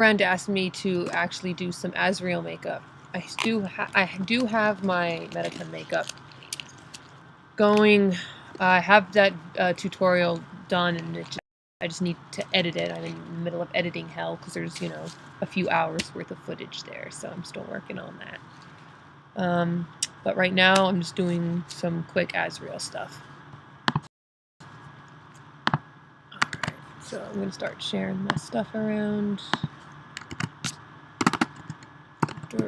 friend asked me to actually do some Asriel makeup. I do have my MTT makeup going. I have that tutorial done, and I just need to edit it. I'm in the middle of editing hell because there's, you know, a few hours worth of footage there, so I'm still working on that. But right now I'm just doing some quick Asriel stuff. Alright, so I'm going to start sharing my stuff around. Watch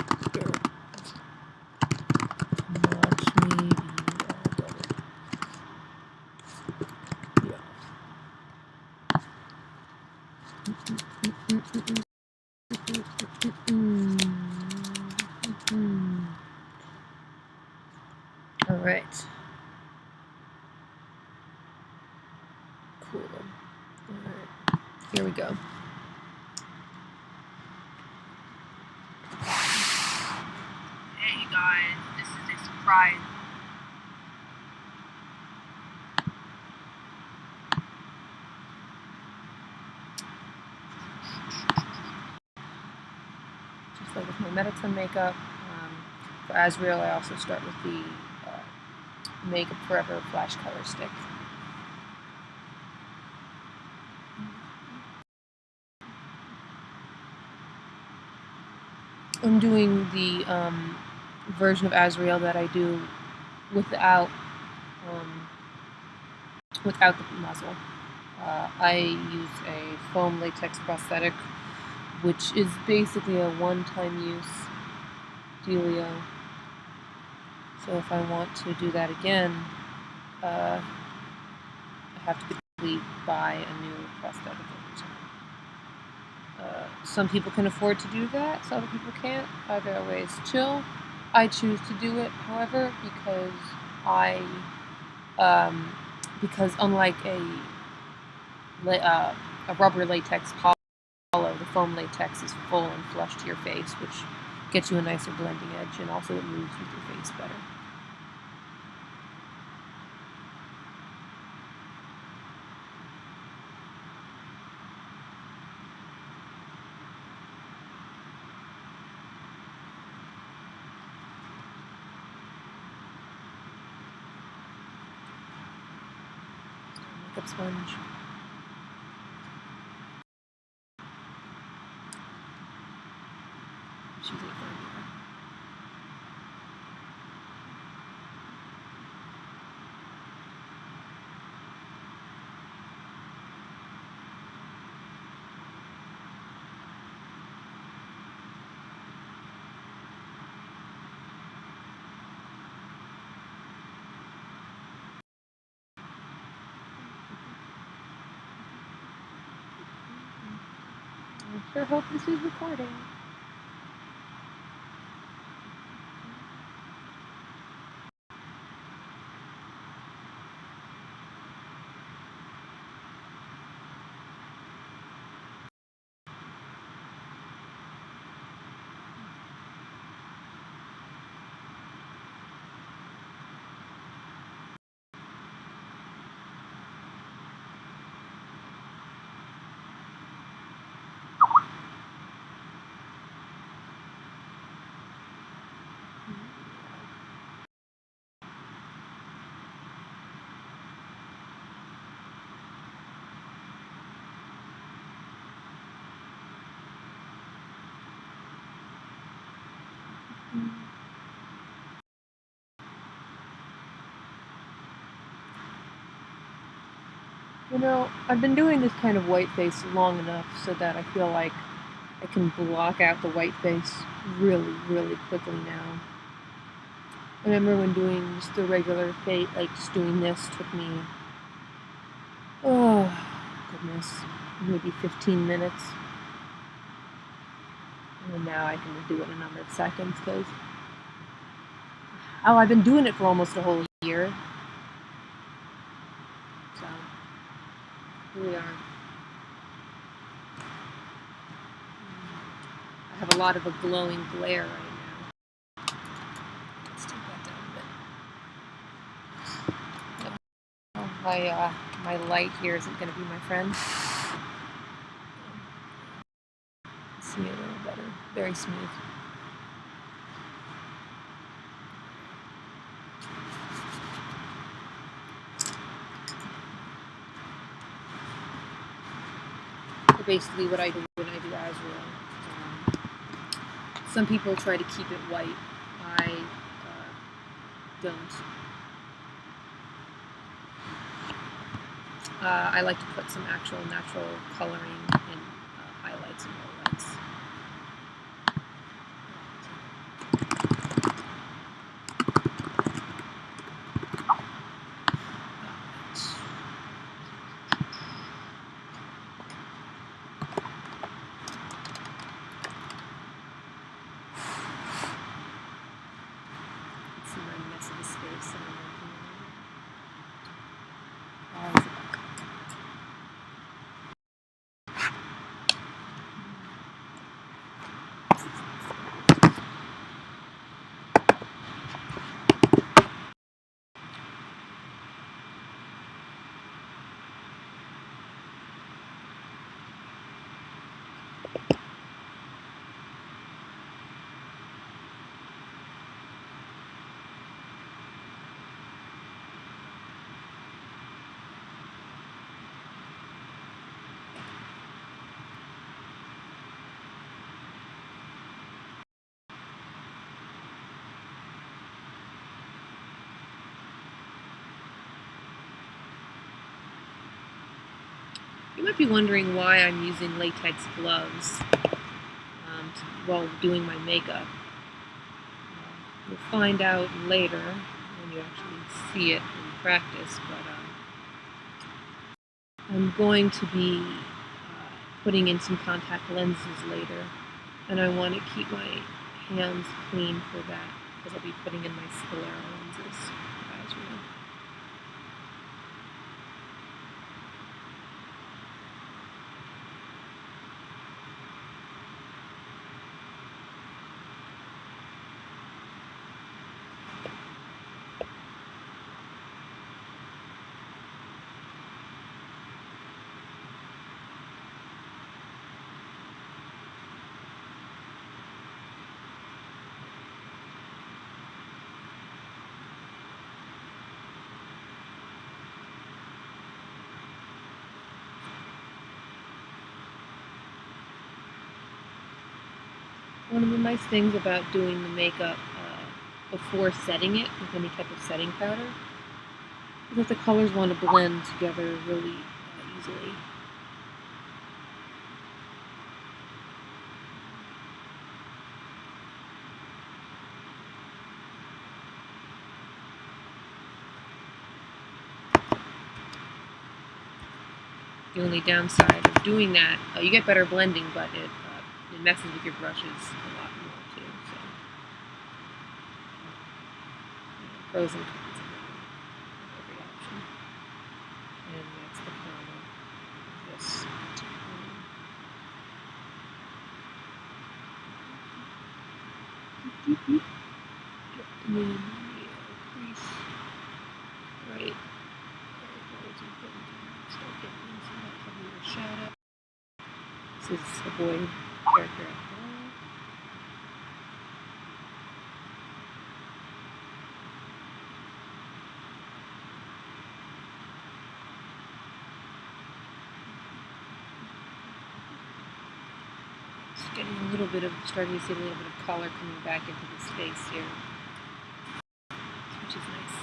me All right. Cool. All right. Here we go. Hey guys, this is a surprise. Just like with my MTT makeup, for Asriel I also start with the Makeup Forever Flash Color Stick. I'm doing the version of Asriel that I do without the muzzle. I use a foam latex prosthetic, which is basically a one-time use dealio. So if I want to do that again, I have to completely buy a new prosthetic every time. Some people can afford to do that, some other people can't. Either way is chill. I choose to do it, however, because because unlike a rubber latex hollow, the foam latex is full and flush to your face, which gets you a nicer blending edge, and also it moves with your face better. Makeup sponge. She's using it for everywhere. I sure hope this is recording. You know, I've been doing this kind of white face long enough so that I feel like I can block out the white face really, really quickly now. I remember when doing just the regular face, like just doing this took me, oh goodness, maybe 15 minutes. And now I can do it in a number of seconds because, oh, I've been doing it for almost a whole year. So, here we are. I have a lot of a glowing glare right now. Let's take that down a bit. My light here isn't going to be my friend. see a little better. Very smooth. So basically what I do when I do Asriel, some people try to keep it white. I don't. I like to put some actual natural coloring in highlights and lowlights. See my mess of a space. You might be wondering why I'm using latex gloves while doing my makeup. You'll find out later when you actually see it in practice, but I'm going to be putting in some contact lenses later, and I want to keep my hands clean for that because I'll be putting in my sclera lenses. One of the nice things about doing the makeup before setting it with any type of setting powder is that the colors want to blend together really easily. The only downside of doing that, you get better blending, but it messes with your brushes a lot more too. So, pros and cons of every option. And that's the con of this. And then crease right. It's important to start getting some of that heavier shadow. This is a boy character after all. It's getting a little bit of, starting to see a little bit of color coming back into this face here, which is nice.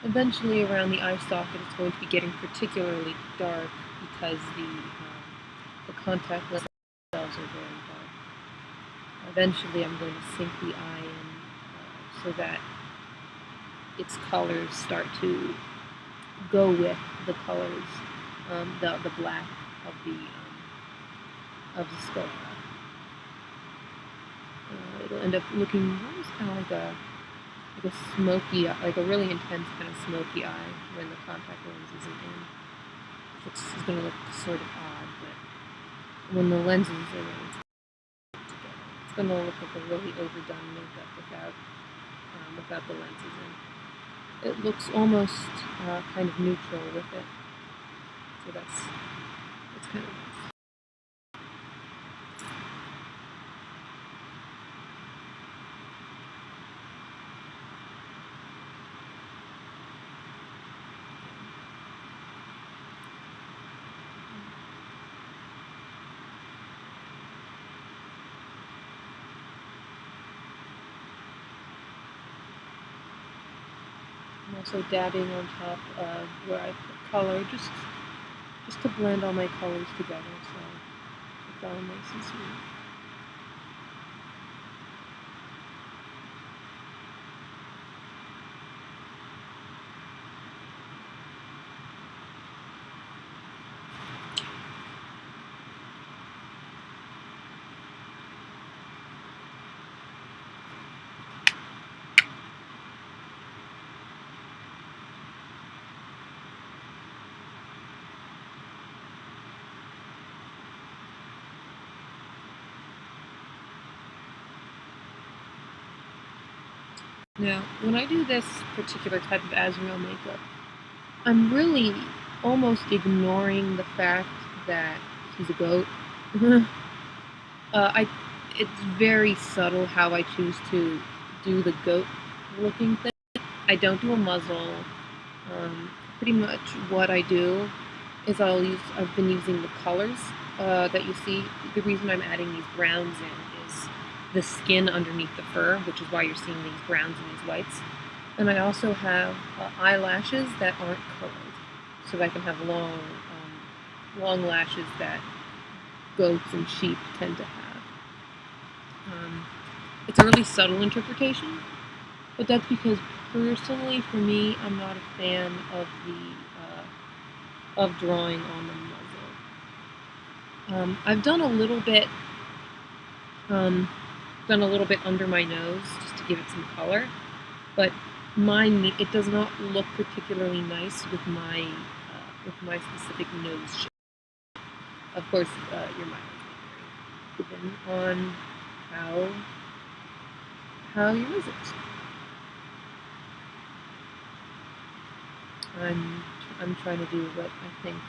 Eventually, around the eye socket, it's going to be getting particularly dark because the contact lens cells are very dark. Eventually, I'm going to sink the eye in so that its colors start to go with the colors, the black of the sclera. It'll end up looking almost kind of like a smoky, like a really intense kind of smoky eye when the contact lens isn't in. It's going to look sort of odd, but when the lenses are really together, it's going to look like a really overdone makeup without the lenses in. It looks almost kind of neutral with it, so that's kind of nice. I'm also dabbing on top of where I put color, just to blend all my colors together, so it's all nice and sweet. Now, when I do this particular type of Asriel makeup, I'm really almost ignoring the fact that he's a goat. It's very subtle how I choose to do the goat-looking thing. I don't do a muzzle. Pretty much what I do is I've been using the colors that you see. The reason I'm adding these browns in is the skin underneath the fur, which is why you're seeing these browns and these whites. And I also have eyelashes that aren't colored, so that I can have long lashes that goats and sheep tend to have. It's a really subtle interpretation, but that's because personally, for me, I'm not a fan of of drawing on the muzzle. I've done a little bit under my nose just to give it some color, but it does not look particularly nice with my specific nose shape. Of course, your mileage may vary depending on how your nose is. I'm trying to do what I think is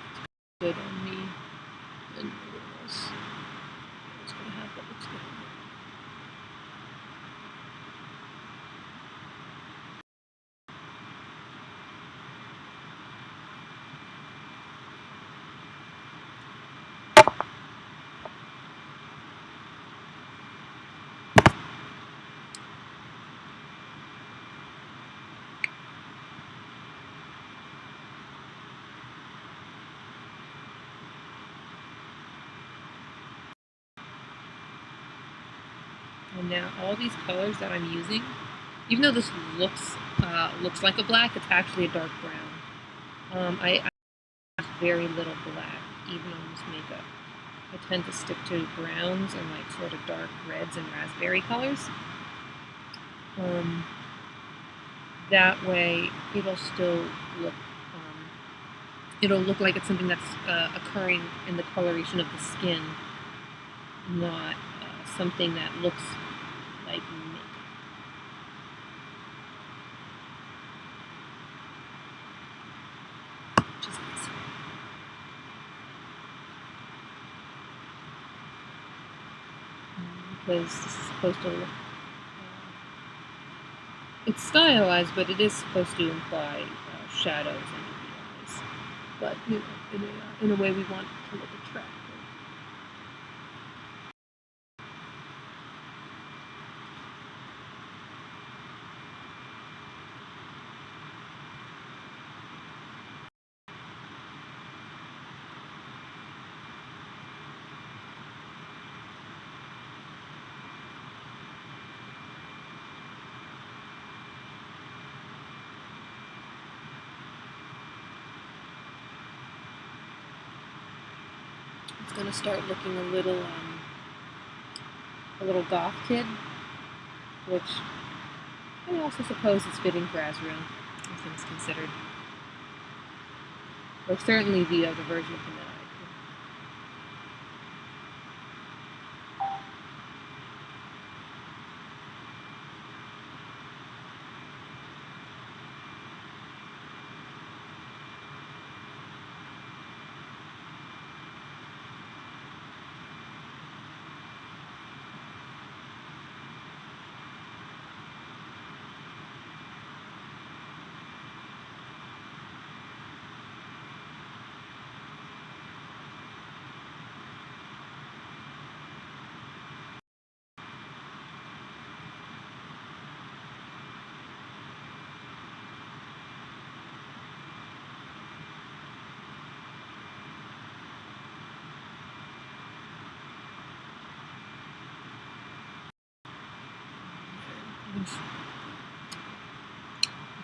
good on me, and everyone else is going to have what looks good on me. And now all these colors that I'm using, even though this looks like a black, it's actually a dark brown. I use very little black, even on this makeup. I tend to stick to browns and like sort of dark reds and raspberry colors. That way, it'll still look. It'll look like it's something that's occurring in the coloration of the skin, not something that looks like makeup. Just this. Because this is supposed to look. It's stylized, but it is supposed to imply shadows under the eyes. But you know, in a way we want it to look attractive. It's going to start looking a little goth kid, which I also suppose is fitting for Asriel, all things considered. Or certainly the version of him that I you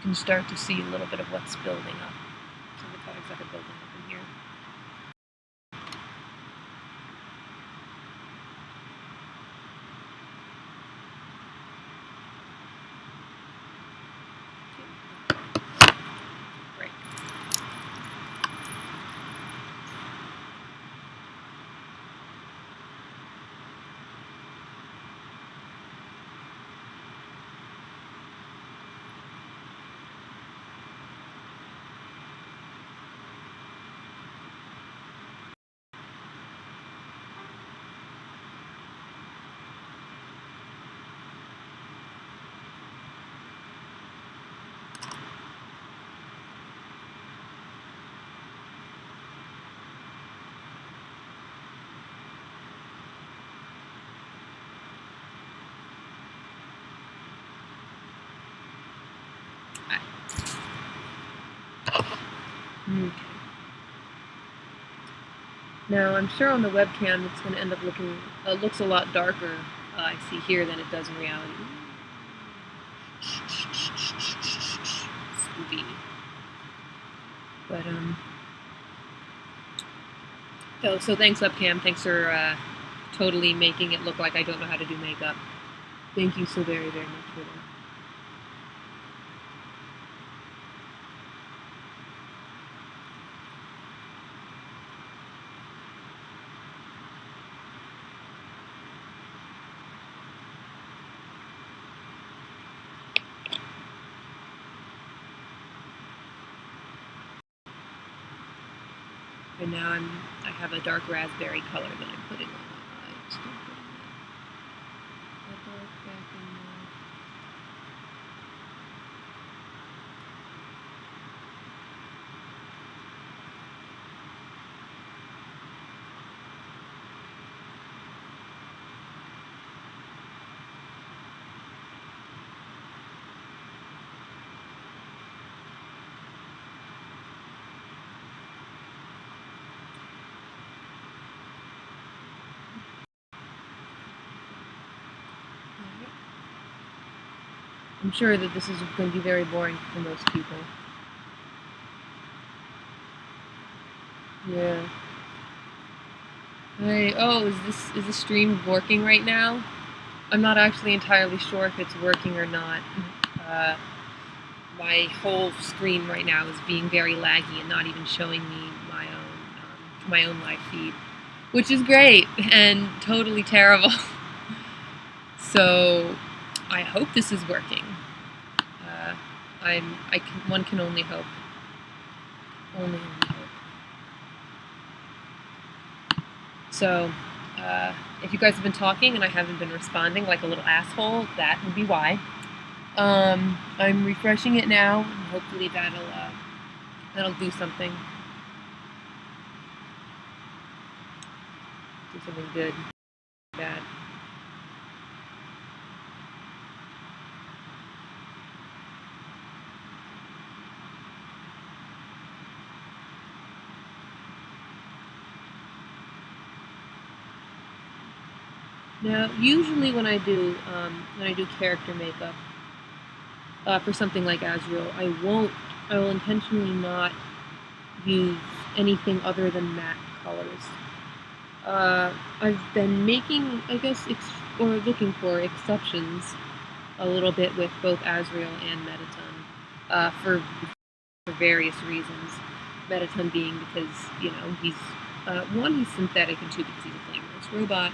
can start to see a little bit of what's building up. So the colors that are building up in here. Great. Okay. Now I'm sure on the webcam it's going to end up looking looks a lot darker. I see here than it does in reality. Spooky. But so thanks webcam. Thanks for totally making it look like I don't know how to do makeup. Thank you so very, very much for that. And now I have a dark raspberry color that I'm putting on my eyes. I'm sure that this is going to be very boring for most people. Yeah. Hey, oh, is this stream working right now? I'm not actually entirely sure if it's working or not. My whole screen right now is being very laggy and not even showing me my own live feed, which is great and totally terrible. So I hope this is working. One can only hope. Only hope. So, if you guys have been talking and I haven't been responding like a little asshole, that would be why. I'm refreshing it now, and hopefully that'll do something. Do something good, bad. Now, usually when I do character makeup for something like Asriel, I will intentionally not use anything other than matte colors. I've been making, I guess, or looking for exceptions a little bit with both Asriel and Metaton for various reasons. Mettaton being because, you know, he's, one, he's synthetic, and two, because he's a flameless robot.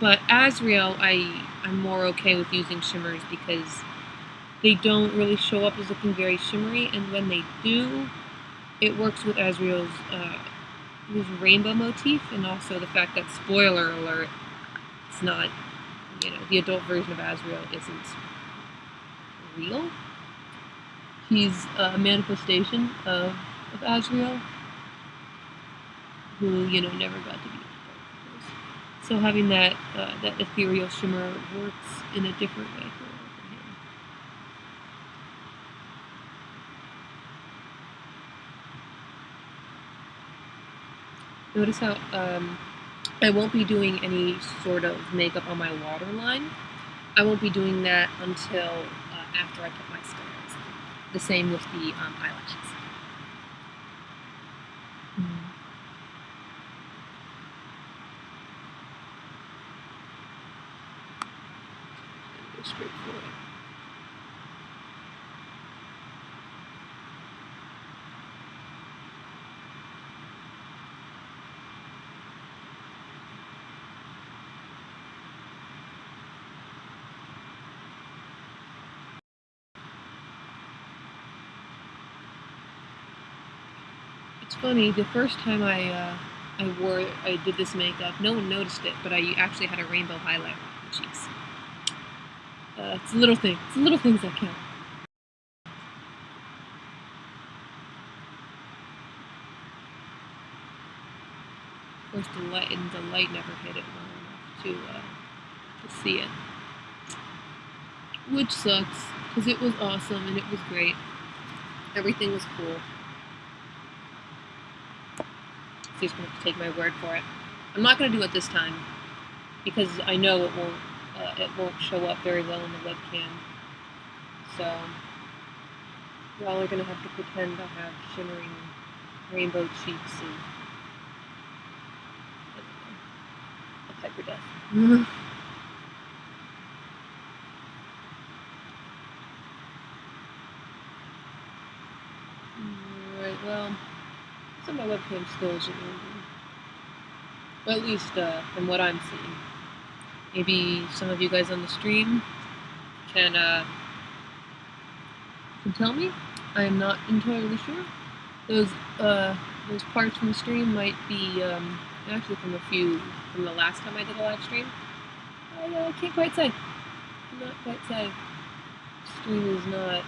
But Asriel, I'm more okay with using shimmers because they don't really show up as looking very shimmery, and when they do, it works with Asriel's his rainbow motif, and also the fact that, spoiler alert, it's not, you know, the adult version of Asriel isn't real. He's a manifestation of Asriel, who, you know, never got to be. So having that that ethereal shimmer works in a different way for him. Notice how I won't be doing any sort of makeup on my waterline. I won't be doing that until after I put my mascaras on. The same with the eyelashes. Go straight for it. It's funny, the first time I did this makeup, no one noticed it, but I actually had a rainbow highlight on the cheeks. It's a little thing. It's little things that count. Of course, the light never hit it well enough to see it, which sucks because it was awesome and it was great. Everything was cool. So you're just gonna have to take my word for it. I'm not gonna do it this time because I know it won't show up very well on the webcam. So y'all are gonna have to pretend I have shimmering rainbow cheeks and hyper death. Right, well, so my webcam still isn't moving. Well, at least from what I'm seeing. Maybe some of you guys on the stream can tell me. I am not entirely sure. Those parts from the stream might be actually from the last time I did a live stream. I can't quite say. Not quite say. Stream is not best.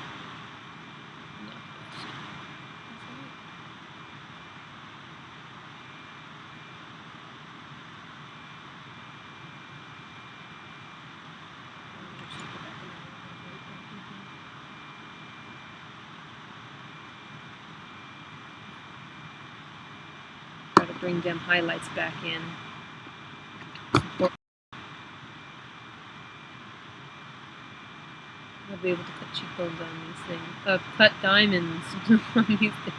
Try to bring them highlights back in. I'll be able to cut cheekbones on these things. Cut diamonds on these things.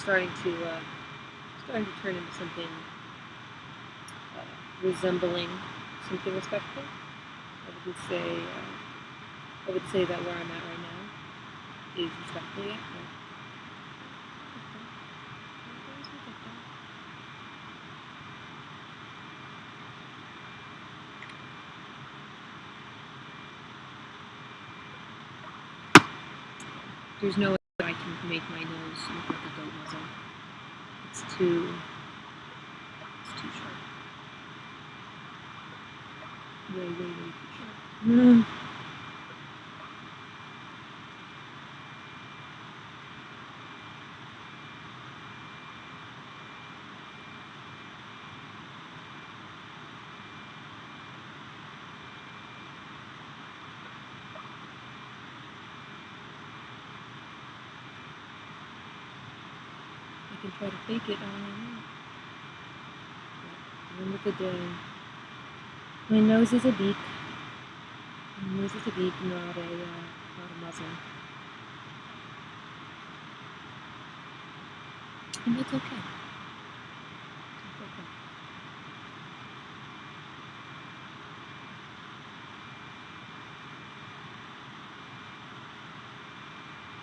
starting to turn into something resembling something respectful. I would say that where I'm at right now is respectful yet. There's no way I can make my nose look like a goat muzzle. It's too sharp. Way too sharp. I can try to fake it all I want. But end of the day, my nose is a beak. My nose is a beak, not a muzzle. And that's okay. It's okay.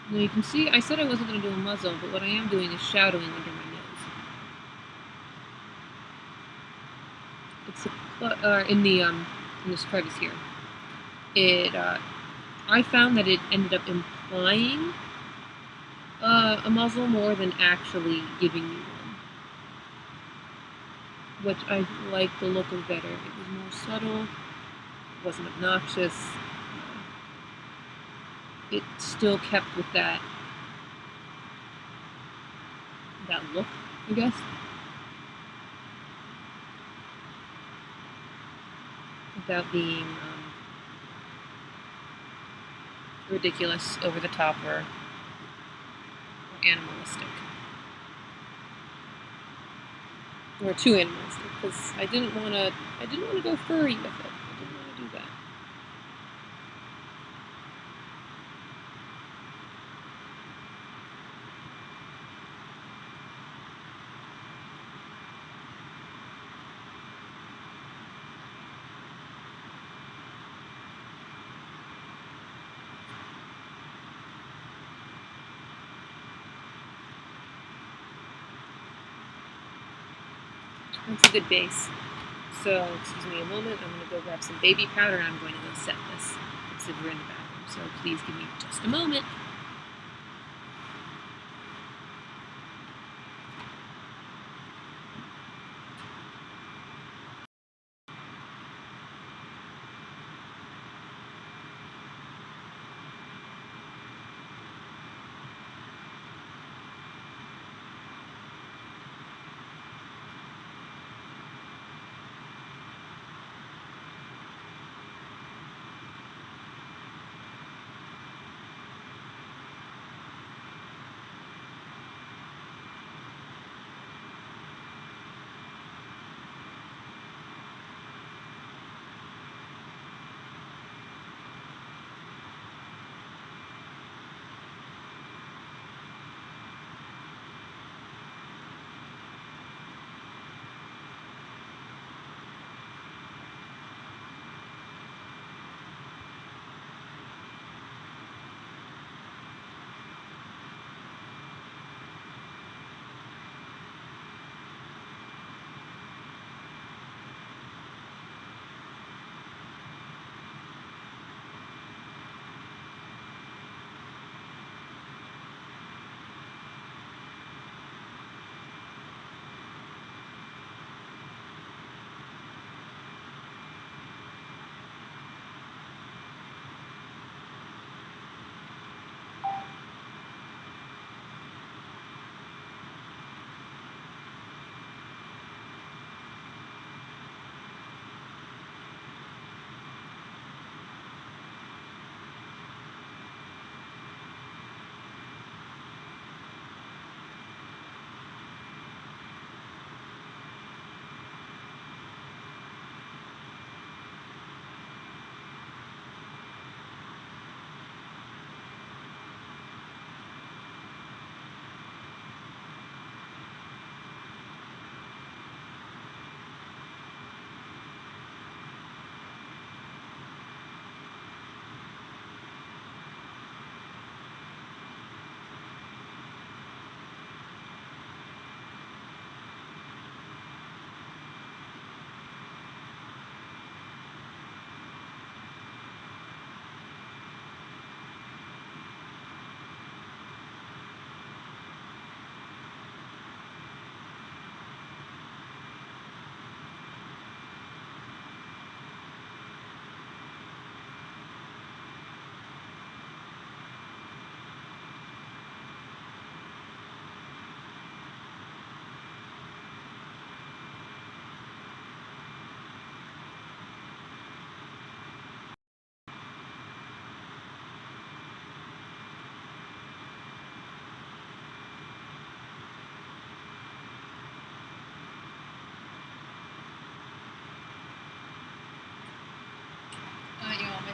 Now you can see, I said I wasn't going to do a muzzle, but what I am doing is shadowing under my nose. It's in this crevice here. I found that it ended up implying a muzzle more than actually giving you one. Which I like the look of better. It was more subtle, it wasn't obnoxious. It still kept with that look, I guess. Without being ridiculous, over the top, or animalistic. Or too animalistic, because I didn't want to go furry with it. I didn't want to do that. That's a good base. So, excuse me a moment, I'm going to go grab some baby powder and I'm going to go set this. It's over in the bathroom, so please give me just a moment.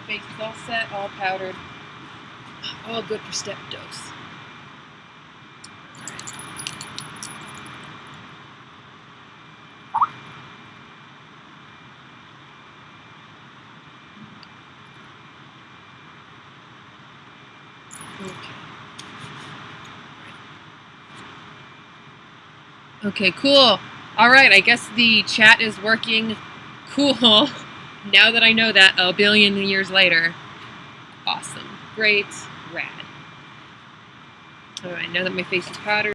face is all set, all powdered, all good for step dose. Okay, cool. All right, I guess the chat is working. Cool. Now that I know that a billion years later. Awesome. Great. Rad. All right, now that my face is powdered,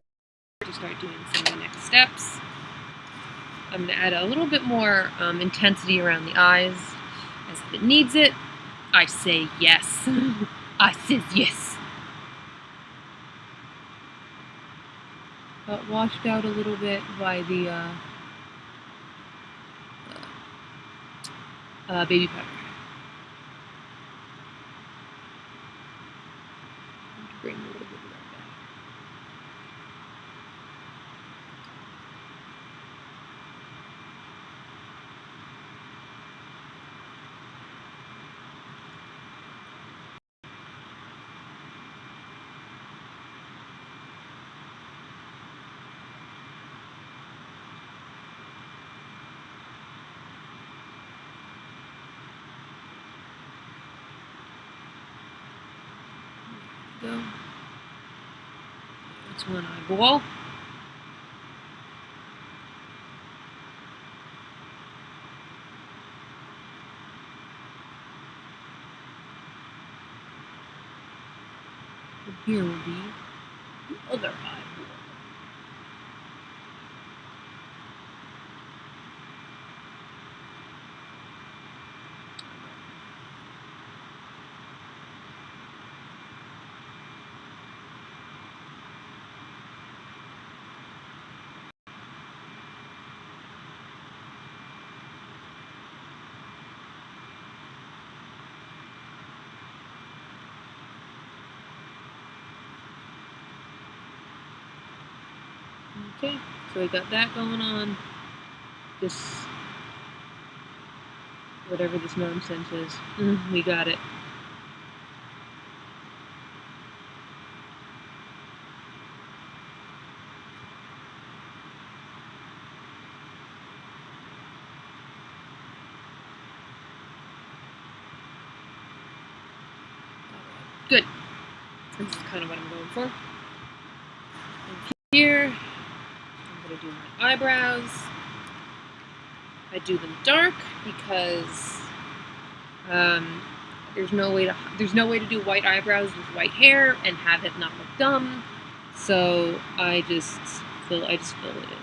to start doing some of the next steps. I'm going to add a little bit more intensity around the eyes. As if it needs it, I say yes. I says yes. Washed out a little bit by the baby powder. Bring a little bit of that back. Go. That's one eyeball. And here will be the other eyeball. Okay, so we got that going on. This, whatever this nonsense is, we got it. Good. This is kind of what I'm going for. And here, I'm going to do my eyebrows. I do them dark because there's no way to do white eyebrows with white hair and have it not look dumb. So I just fill it in.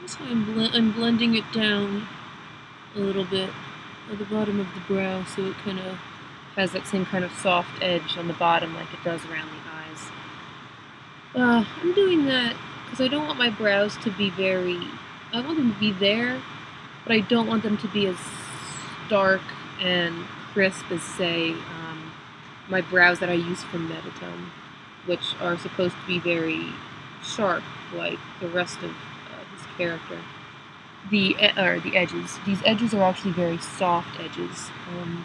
So I'm blending it down a little bit at the bottom of the brow so it kind of has that same kind of soft edge on the bottom like it does around the eyes. I'm doing that because I don't want my brows to be I want them to be there, but I don't want them to be as stark and crisp as, say, my brows that I use from Metatone, which are supposed to be very sharp like the rest of his character. The edges. These edges are actually very soft edges, and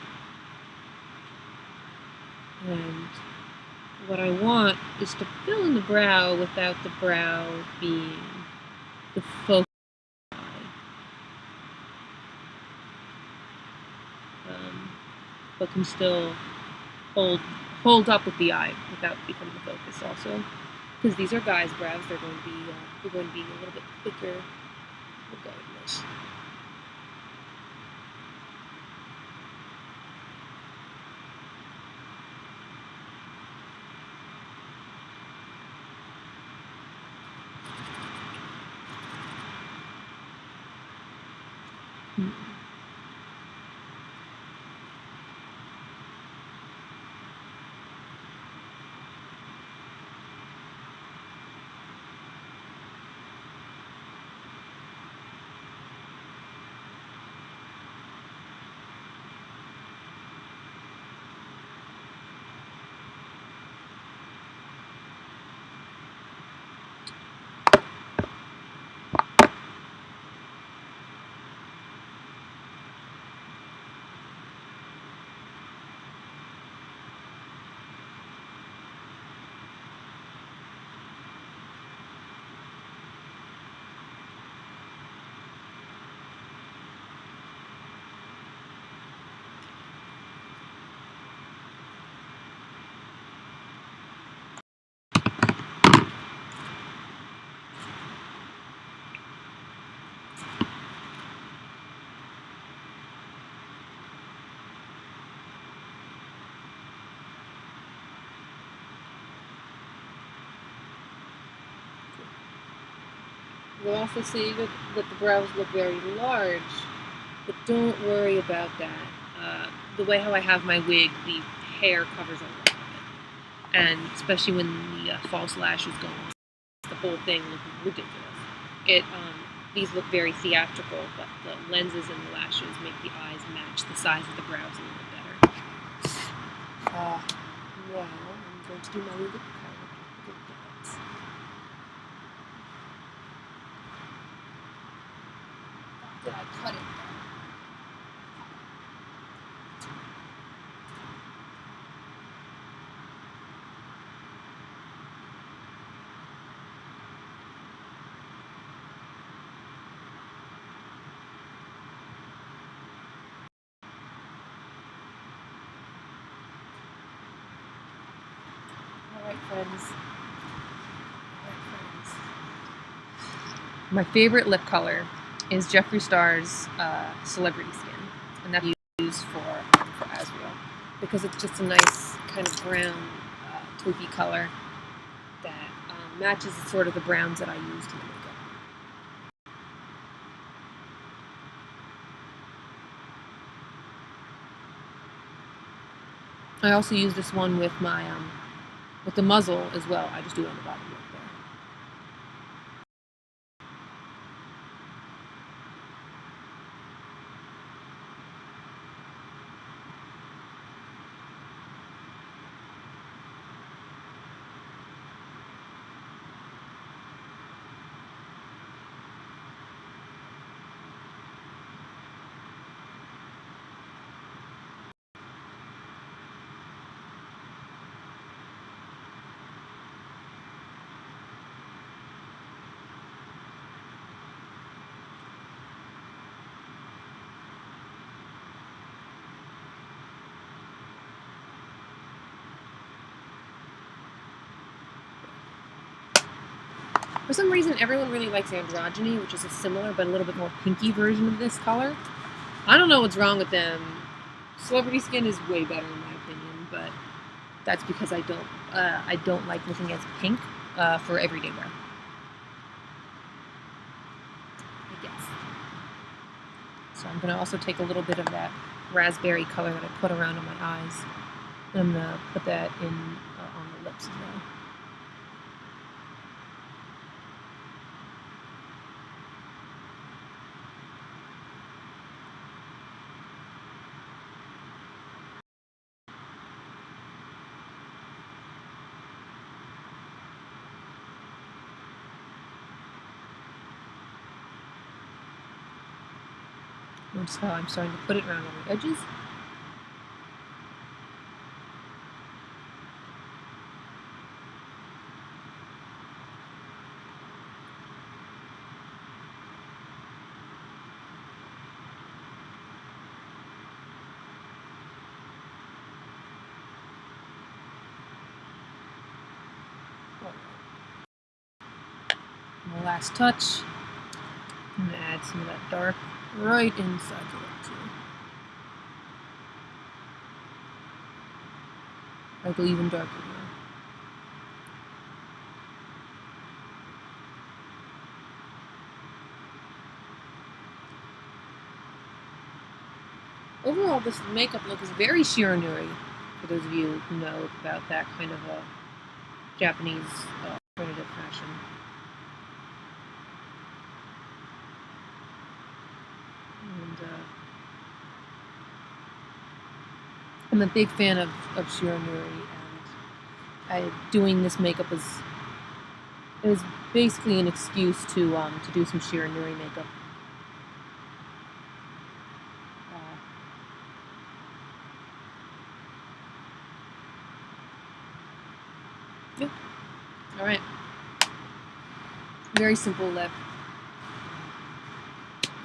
what I want is to fill in the brow without the brow being the focus of the eye, but can still hold up with the eye without becoming the focus. Also, because these are guys' brows, they're going to be a little bit thicker regardless. You'll also see that the brows look very large, but don't worry about that. The way how I have my wig, the hair covers a lot of it, and especially when the false lashes go on, the whole thing looks ridiculous. These look very theatrical, but the lenses and the lashes make the eyes match the size of the brows a little bit better. Now I'm going to do my lip color. Did I cut it? Alright, friends. My favorite lip color is Jeffree Star's Celebrity Skin, and that's used for Asriel because it's just a nice kind of brown taupey color that matches sort of the browns that I used in the makeup. I also use this one with my with the muzzle as well. I just do it on the bottom lip there. For some reason, everyone really likes Androgyny, which is a similar but a little bit more pinky version of this color. I don't know what's wrong with them. Celebrity Skin is way better in my opinion, but that's because I don't like looking as pink for everyday wear. I guess. So I'm going to also take a little bit of that raspberry color that I put around on my eyes, and I'm going to put that in on the lips as well. Notice how I'm starting to put it around on the edges. And the last touch, I'm going to add some of that dark right inside the lip too. I go even darker now. Overall, this makeup look is very Shiranuri, for those of you who know about that kind of a Japanese alternative fashion. And I'm a big fan of Shiranuri, and doing this makeup was basically an excuse to do some Shiranuri makeup. Yeah. All right. Very simple lip.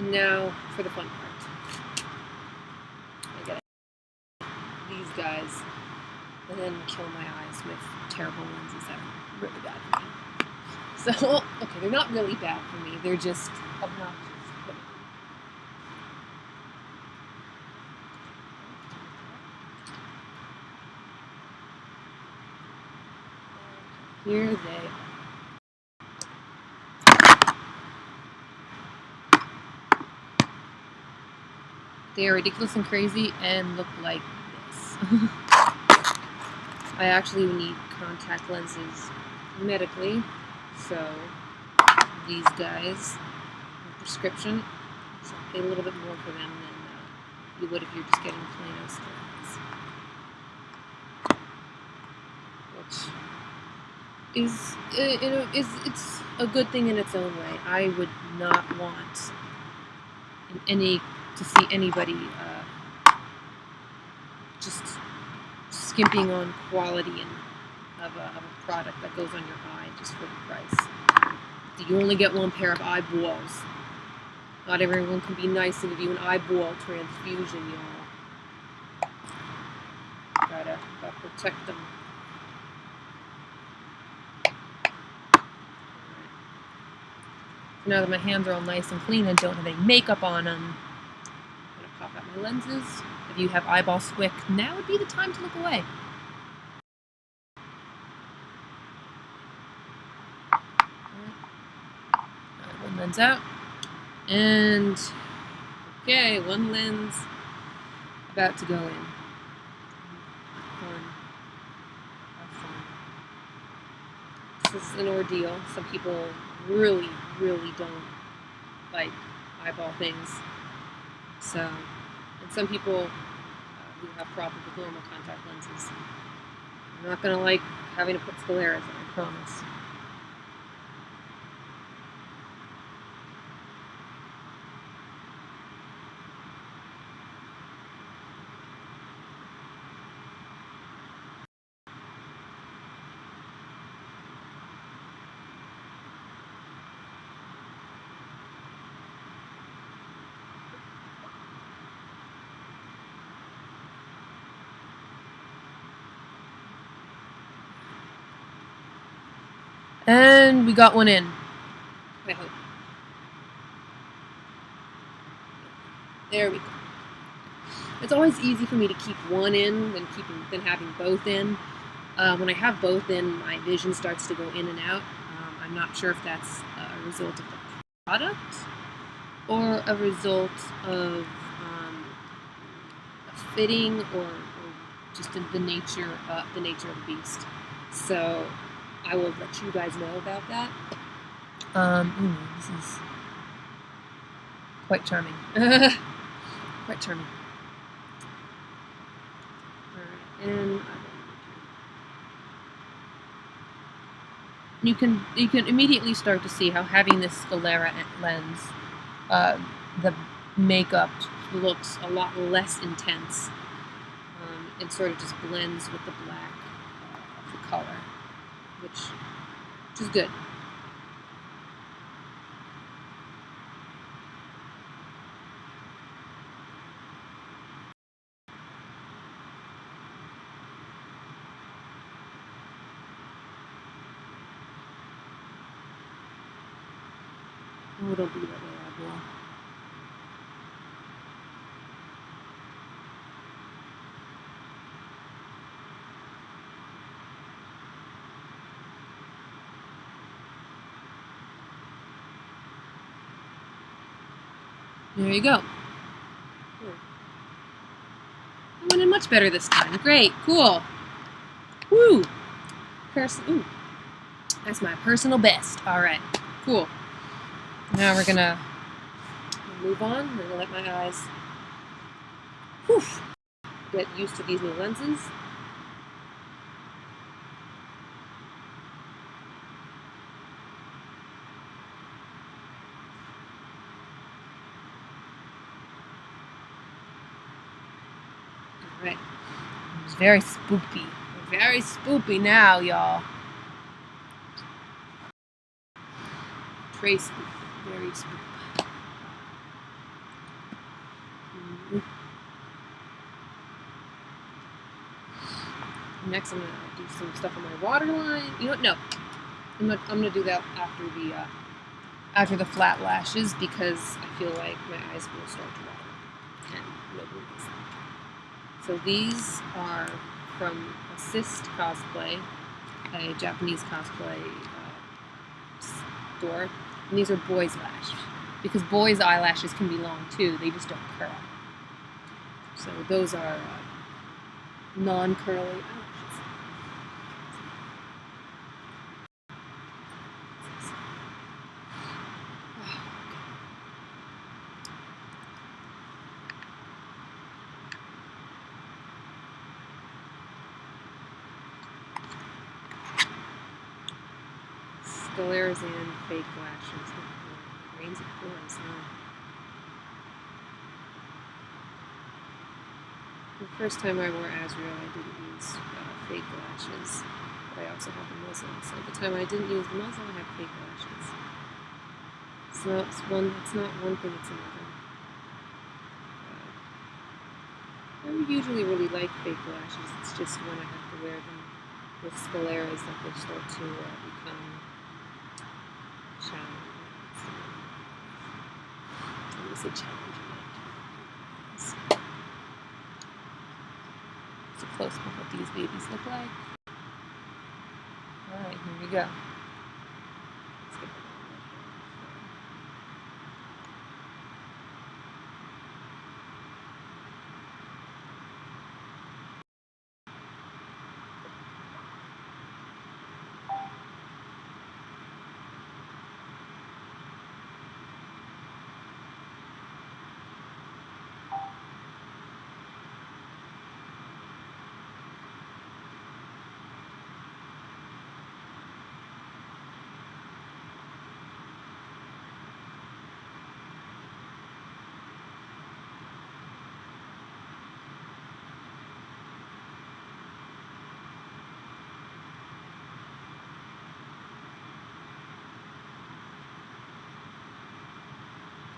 And now for the fun part. I gotta these guys, and then kill my eyes with terrible lenses that are really bad for me. So, okay, they're not really bad for me. They're just obnoxious. Here they are. They are ridiculous and crazy and look like this. I actually need contact lenses medically, so these guys are prescription, so I pay a little bit more for them than you would if you're just getting plain old lenses, which it's a good thing in its own way. I would not want to see anybody just skimping on quality of a product that goes on your eye just for the price. You only get one pair of eyeballs. Not everyone can be nice and give you an eyeball transfusion, y'all. Gotta protect them. Now that my hands are all nice and clean and don't have any makeup on them, I'm gonna pop out my lenses. If you have eyeball squick, now would be the time to look away. Alright, one lens out. And, okay, one lens about to go in. Fun. Have fun. This is an ordeal. Some people really don't like eyeball things. So, and some people who have problems with normal contact lenses are not going to like having to put scleras in, I promise. And we got one in. I hope. There we go. It's always easy for me to keep one in than having both in. When I have both in, my vision starts to go in and out. I'm not sure if that's a result of the product or a result of a fitting or just the nature of the beast. So I will let you guys know about that. This is quite charming. Quite charming. Alright, and you can immediately start to see how having this sclera lens, the makeup looks a lot less intense and sort of just blends with the black of the color, which is good. Oh, don't be that way, Asriel. There you go. I went in much better this time. Great, cool. Woo! Ooh, that's my personal best. All right, cool. Now we're gonna move on. I'm gonna let my eyes get used to these new lenses. All right, it's very spoopy. Very spoopy now, y'all. Very spoopy. Very spoopy. Next, I'm gonna do some stuff on my waterline. You know what? No, I'm gonna do that after the flat lashes because I feel like my eyes will start to water, and nobody likes that. So these are from Assist Cosplay, a Japanese cosplay store, and these are boys' lashes because boys' eyelashes can be long too. They just don't curl. So those are non-curly eyelashes. Sclera's and fake lashes. Rains of course, huh? The first time I wore Asriel, I didn't use fake lashes, but I also have the muzzle. So the time I didn't use the muzzle, I had fake lashes. So it's not one thing, it's another. I usually really like fake lashes. It's just when I have to wear them with scleras that they start to become challenging. I'm going to say challenging. It's a close up of what these babies look like. Alright, here we go.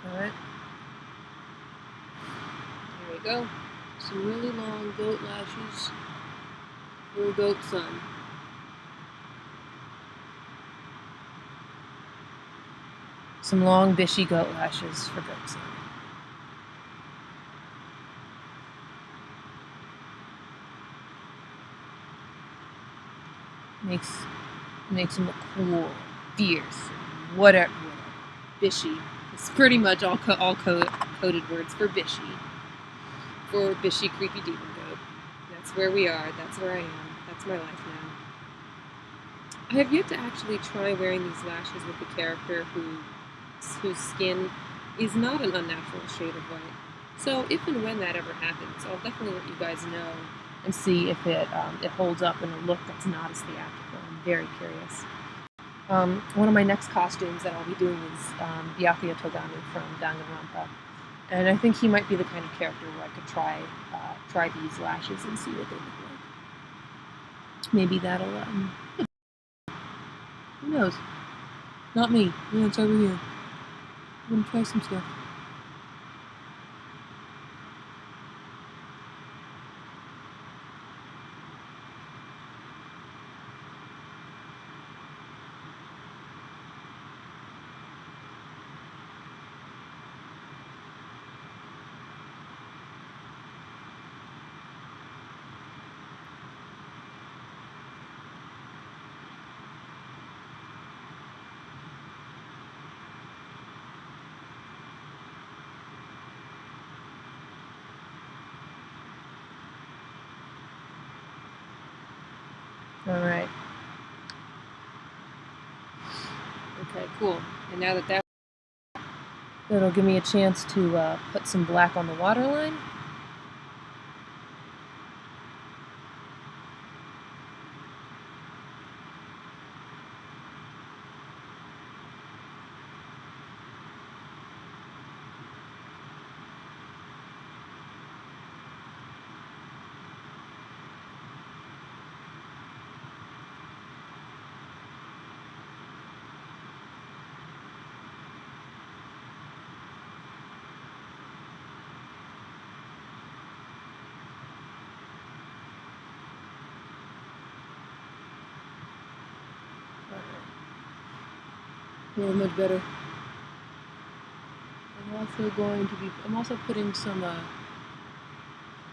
Alright. There we go. Some really long goat lashes for a goat son. Some long bishy goat lashes for goat son. Makes him look cool, fierce, whatever. Bishy. It's pretty much all coded words for bishy. For bishy, creepy demon goat. That's where we are. That's where I am. That's my life now. I have yet to actually try wearing these lashes with a character whose skin is not an unnatural shade of white. So if and when that ever happens, I'll definitely let you guys know and see if it holds up in a look that's not as theatrical. I'm very curious. One of my next costumes that I'll be doing is Byakuya Togami from Danganronpa. And I think he might be the kind of character where I could try these lashes and see what they look like. Maybe that'll, who knows? Not me. Yeah, it's over here. I'm gonna try some stuff. All right. Okay, cool. And now that'll give me a chance to put some black on the waterline. Really much better. I'm also putting some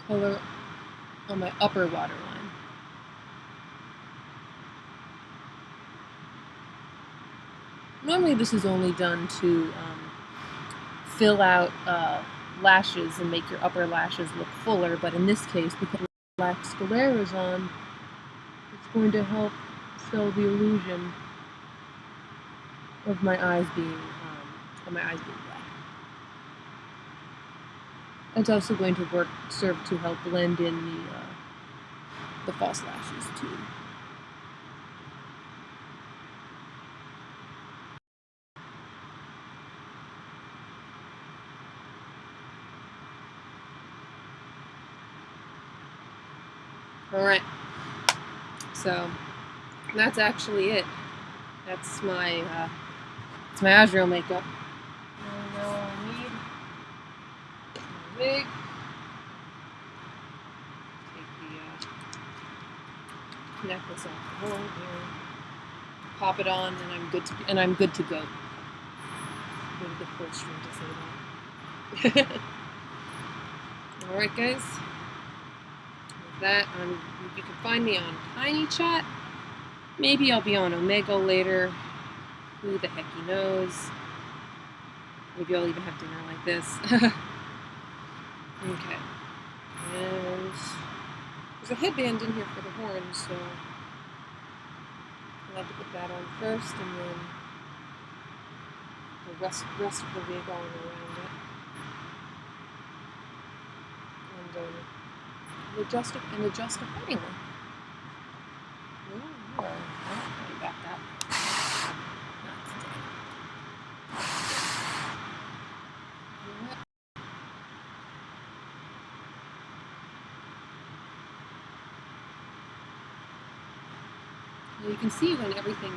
color on my upper waterline. Normally this is only done to fill out lashes and make your upper lashes look fuller, but in this case, because black sclera is on, it's going to help sell the illusion of my eyes being black. It's also going to serve to help blend in the false lashes too. All right, so that's actually it. That's my Asriel makeup. And now I need my wig. Take the necklace off the hole here. Pop it on, and I'm good to go. Go to the fourth string to say that. All right, guys. With that, you can find me on Tiny Chat. Maybe I'll be on Omegle later. Who the heck knows? Maybe I'll even have dinner like this. Okay. And there's a headband in here for the horns, so I'll have to put that on first, and then the rest of the wig on around it. And adjust it accordingly. Ooh, I'll back that. Not today. You can see when everything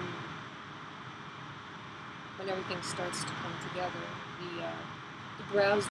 starts to come together, the brows